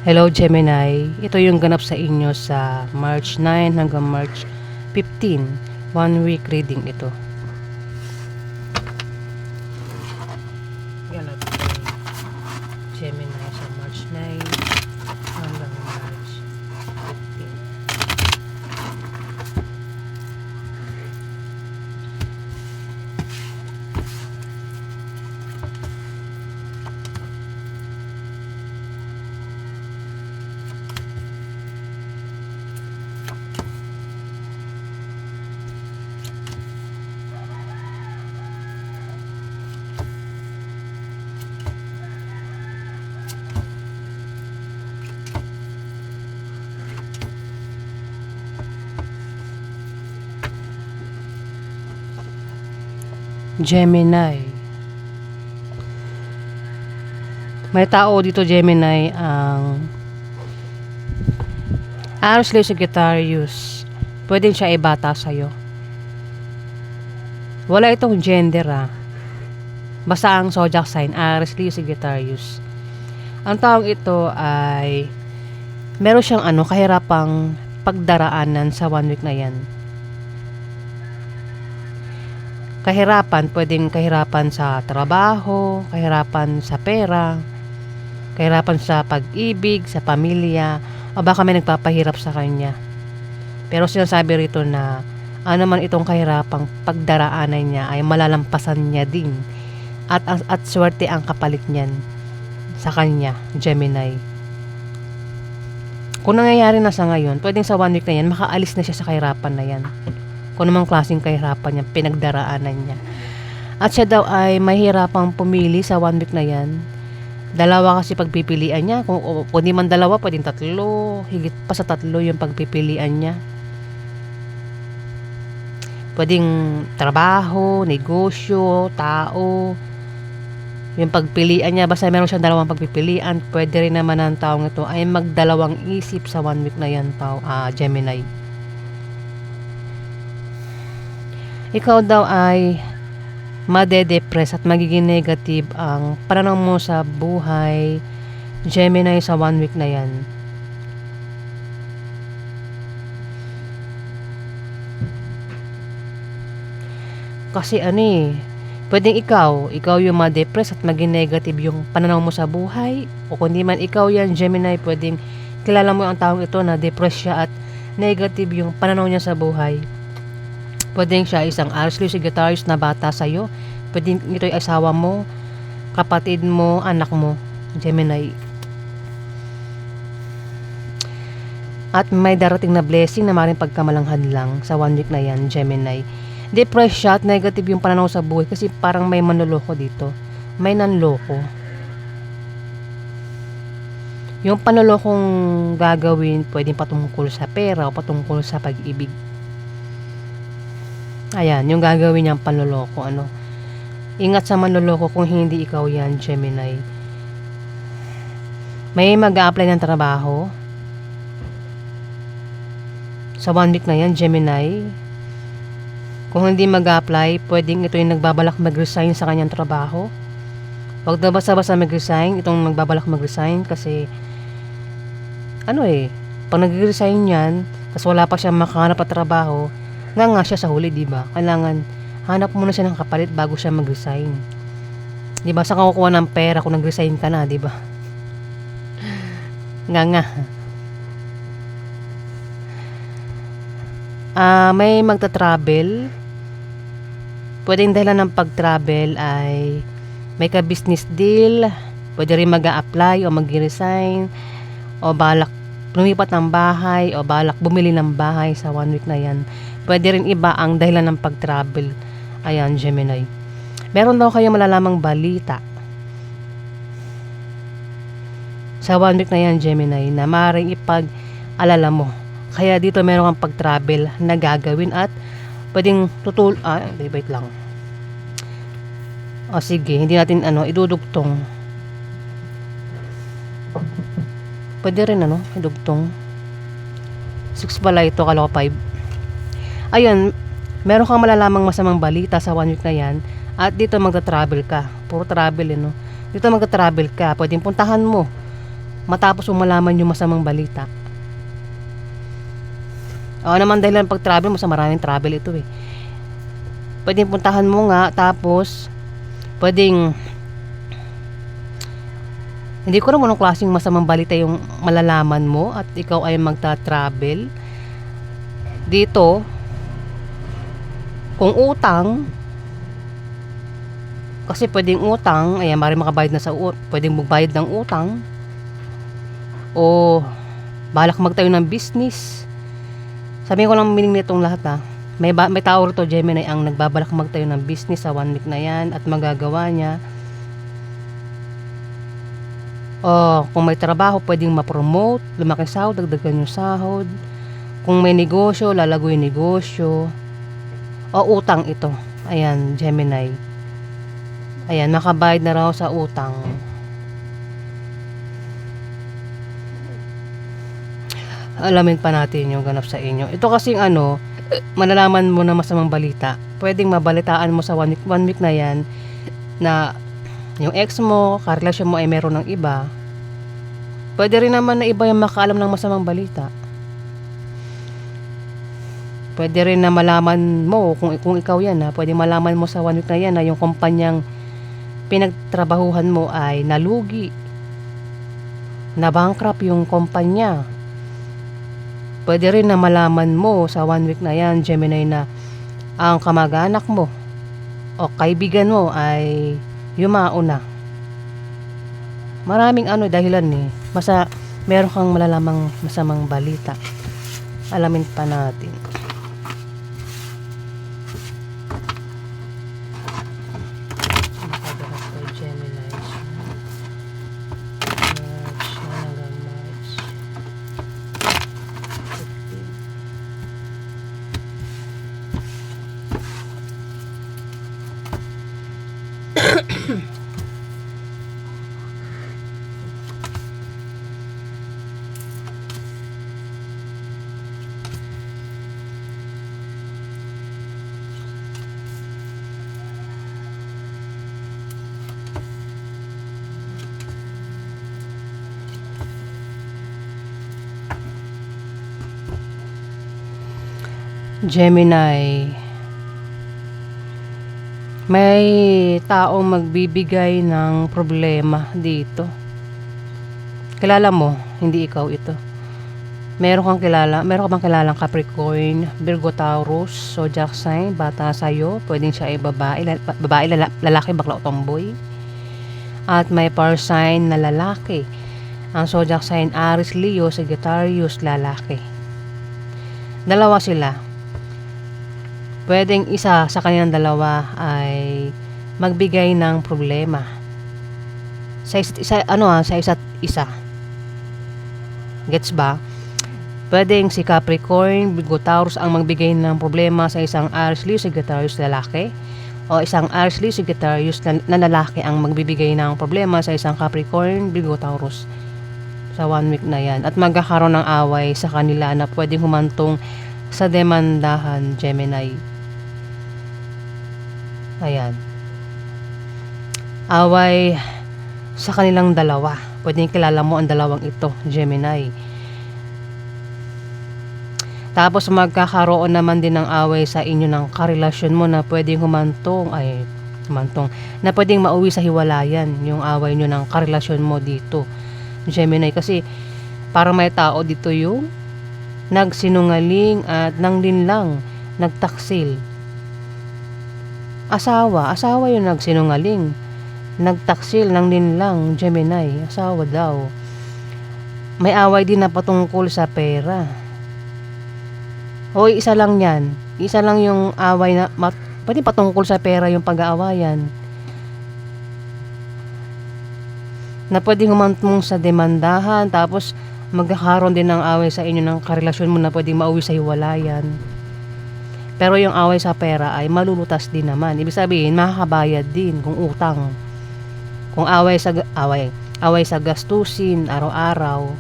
Hello Gemini, ito yung ganap sa inyo sa March 9 hanggang March 15. 1 week reading ito. Yan natin Gemini sa March 9 hanggang March 15. Gemini. May tao dito Gemini ang Aries, Leo, Sagittarius. Pwede siya ibata sa'yo. Wala itong gender Basta ang zodiac sign, Aries, Leo, Sagittarius. Ang taong ito ay meron siyang kahirapang pagdaraanan sa 1 week na yan. Kahirapan, pwedeng kahirapan sa trabaho, kahirapan sa pera, kahirapan sa pag-ibig, sa pamilya, o baka may nagpapahirap sa kanya. Pero sinasabi rito na man itong kahirapang pagdaraanan niya ay malalampasan niya din. At swerte ang kapalit niyan sa kanya, Gemini. Kung nangyayari na sa ngayon, pwedeng sa 1 week na yan, makaalis na siya sa kahirapan na yan. Kung namang klaseng kahirapan niya, pinagdaraanan niya. At siya daw ay mahirapang pumili sa 1 week na yan. Dalawa kasi pagpipilian niya. Kung di man dalawa, pwedeng 3. Higit pa sa 3 yung pagpipilian niya. Pwedeng trabaho, negosyo, tao. Yung pagpilian niya, basta meron siyang 2 pagpipilian. Pwede rin naman ang taong ito ay magdalawang isip sa 1 week na yan, Gemini. Ikaw daw ay madedepress at magiging negative ang pananaw mo sa buhay, Gemini, sa 1 week na yan. Kasi pwedeng ikaw yung ma-depress at maging negative yung pananaw mo sa buhay, o kundi man ikaw yan, Gemini, pwedeng kilala mo ang taong ito na depress siya at negative yung pananaw niya sa buhay. Pwedeng siya isang Aries, Leo, Sagittarius na bata sa'yo. Pwedeng ito yung asawa mo, kapatid mo, anak mo, Gemini. At may darating na blessing na maring pagkamalanghan lang sa 1 week na yan, Gemini. Depressed siya at negative yung pananaw sa buhay kasi parang may manloloko dito. May nanloko. Yung panlolokong gagawin, pwedeng patungkol sa pera o patungkol sa pag-ibig. Ayan, yung gagawin niyang panloloko, Ingat sa manloloko kung hindi ikaw yan, Gemini. May mag-a-apply ng trabaho sa 1 week na yan, Gemini. Kung hindi mag-a-apply, pwedeng ito yung nagbabalak mag-resign sa kanyang trabaho. Huwag na basta-basta mag-resign, itong nagbabalak mag-resign kasi pag nag-resign yan, tapos wala pa siya makahanap at trabaho, nga siya sa huli, diba? Kailangan hanap muna siya ng kapalit bago siya mag-resign. Diba? Sa kukuha ng pera kung nag-resign ka na, diba? Nga. May magta-travel. Pwedeng dahilan ng pag-travel ay may ka-business deal. Pwede rin mag-a-apply o mag-resign o balak lumipat ng bahay o balak bumili ng bahay sa 1 week na yan. Pwede rin iba ang dahilan ng pag-travel. Ayan, Gemini. Meron daw kayong malalamang balita sa 1 week na yan, Gemini, na maaaring ipag-alala mo. Kaya dito meron kang pag-travel na gagawin at pwedeng wait lang. Sige, hindi natin idudugtong. Pwede rin idugtong. 6 pala ito, kala ko 5. Ayun, meron kang malalamang masamang balita sa 1 week na yan. At dito magta-travel ka. Puro travel Dito magta-travel ka. Pwedeng puntahan mo matapos mo malaman yung masamang balita. O naman dahilan pag travel mo, sa maraming travel ito eh. Pwedeng puntahan mo nga, tapos pwedeng hindi ko naman anong klaseng masamang balita yung malalaman mo at ikaw ay magta-travel. Dito, kung utang, kasi pwedeng utang, ayan, maaaring makabayad na sa pwedeng magbayad ng utang, o balak magtayo ng business. Sabihin ko lang meaning nitong lahat may tao rito, Gemini, ang nagbabalak magtayo ng business sa 1 week na yan at magagawa niya. O kung may trabaho, pwedeng ma-promote, lumaki sahod, dagdagan yung sahod. Kung may negosyo, lalago yung negosyo. O utang ito. Ayan, Gemini. Ayan, makabayad na raw sa utang. Alamin pa natin yung ganap sa inyo. Ito kasing malalaman mo na masamang balita. Pwedeng mabalitaan mo sa 1 week na yan na yung ex mo, karelasyon mo ay meron ng iba. Pwede rin naman na iba yung makaalam ng masamang balita. Pwede rin na malaman mo kung ikaw yan pwede malaman mo sa 1 week na yan na yung kumpanyang pinagtrabahuhan mo ay nalugi, na bankrupt yung kumpanya. Pwede rin na malaman mo sa 1 week na yan, Gemini, na ang kamag-anak mo o kaibigan mo ay yumao na. Maraming dahilan meron kang malalamang masamang balita. Alamin pa natin. Gemini, may taong magbibigay ng problema dito. Kilala mo, hindi ikaw ito. Meron ka bang kilalang Capricorn, Virgo, Taurus, zodiac sign, bata sa'yo, pwedeng siya ay babae, lalaki, bakla o tomboy. At may power sign na lalaki. Ang zodiac sign Aries, Leo, Sagittarius, lalaki. Dalawa sila. Pwedeng isa sa kanilang dalawa ay magbigay ng problema sa isa't isa. Gets ba? Pwedeng si Capricorn, Virgo, Taurus ang magbigay ng problema sa isang Aries, Leo, Sagittarius, lalaki, o isang Aries, Leo, Sagittarius na lalaki ang magbibigay ng problema sa isang Capricorn, Virgo, Taurus sa 1 week na yan. At magkakaroon ng away sa kanila na pwedeng humantong sa demandahan, Gemini. Ayan. Away sa kanilang dalawa. Pwedeng kilala mo ang dalawang ito, Gemini. Tapos magkakaroon naman din ng away sa inyo ng karelasyon mo na pwedeng humantong, na pwedeng mauwi sa hiwalayan yung away nyo ng karelasyon mo dito, Gemini. Kasi parang may tao dito yung nagsinungaling at nanglinlang, nagtaksil. Asawa yung nagsinungaling, nagtaksil, nanglinlang, Gemini. Asawa daw. May away din na patungkol sa pera. O isa lang yan. Isa lang yung away na pwede patungkol sa pera yung pag-aawayan. Na pwede humantong sa demandahan, tapos magkakaroon din ng away sa inyo ng karelasyon mo na pwede mauwi sa hiwalayan. Pero yung away sa pera ay malulutas din naman. Ibig sabihin, makakabayad din kung utang. Kung away sa gastusin araw-araw,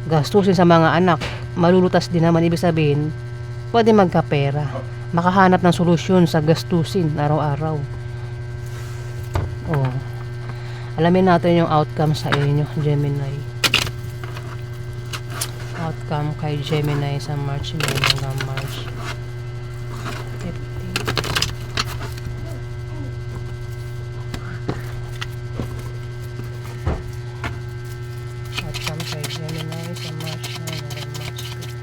gastusin sa mga anak, malulutas din naman. Ibig sabihin, pwede magkapera, makahanap ng solusyon sa gastusin araw-araw. Alamin natin yung outcome sa inyo, Gemini. Outcome kay Gemini sa March, May hanggang March 15. Outcome kay Gemini sa March, May hanggang March 15.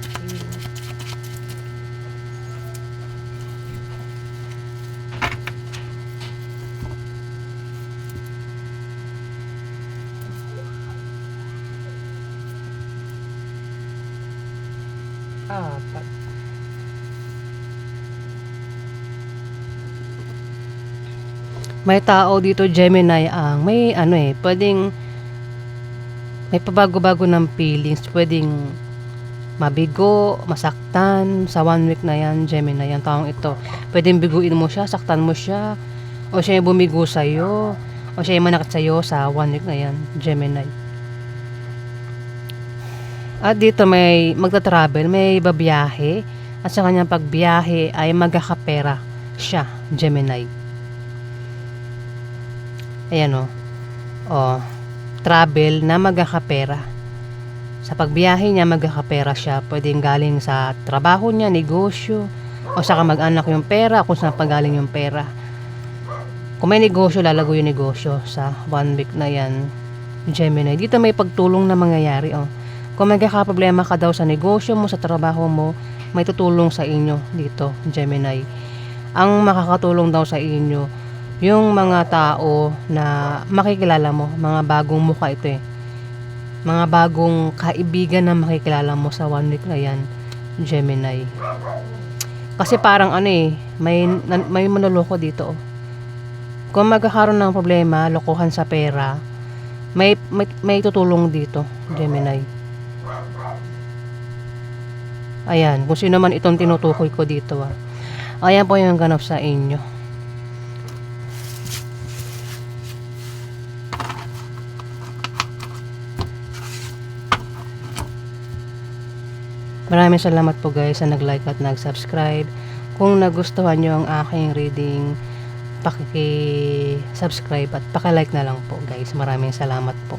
Apat. May tao dito, Gemini, ang may pwedeng may pabago-bago ng feelings, pwedeng mabigo, masaktan sa 1 week na yan, Gemini, yung taong ito. Pwedeng biguin mo siya, saktan mo siya, o siya yung bumigo sa'yo, o siya yung manakit sa'yo sa 1 week na yan, Gemini. At dito may magta-travel, may babiyahe, at sa kanyang pagbiyahe ay magkakapera siya, Gemini. Ayan travel na magkakapera. Sa pagbiyahe niya, magkakapera siya. Pwedeng galing sa trabaho niya, negosyo, o sa kamag-anak yung pera, kung saan pagaling yung pera. Kung may negosyo, lalago yung negosyo sa 1 week na yan, Gemini. Dito may pagtulong na mangyayari, Kung may problema ka daw sa negosyo mo, sa trabaho mo, may tutulong sa inyo dito, Gemini. Ang makakatulong daw sa inyo, yung mga tao na makikilala mo, mga bagong mukha ito mga bagong kaibigan na makikilala mo sa 1 week na yan, Gemini. Kasi parang may manloloko dito. Kung magkakaroon ng problema, lokohan sa pera, may tutulong dito, Gemini. Ayan, kung sino man itong tinutukoy ko dito. Ayan po yung ganap sa inyo. Maraming salamat po guys sa nag-like at nag-subscribe. Kung nagustuhan nyo ang aking reading, paki-subscribe at paki-like na lang po guys. Maraming salamat po.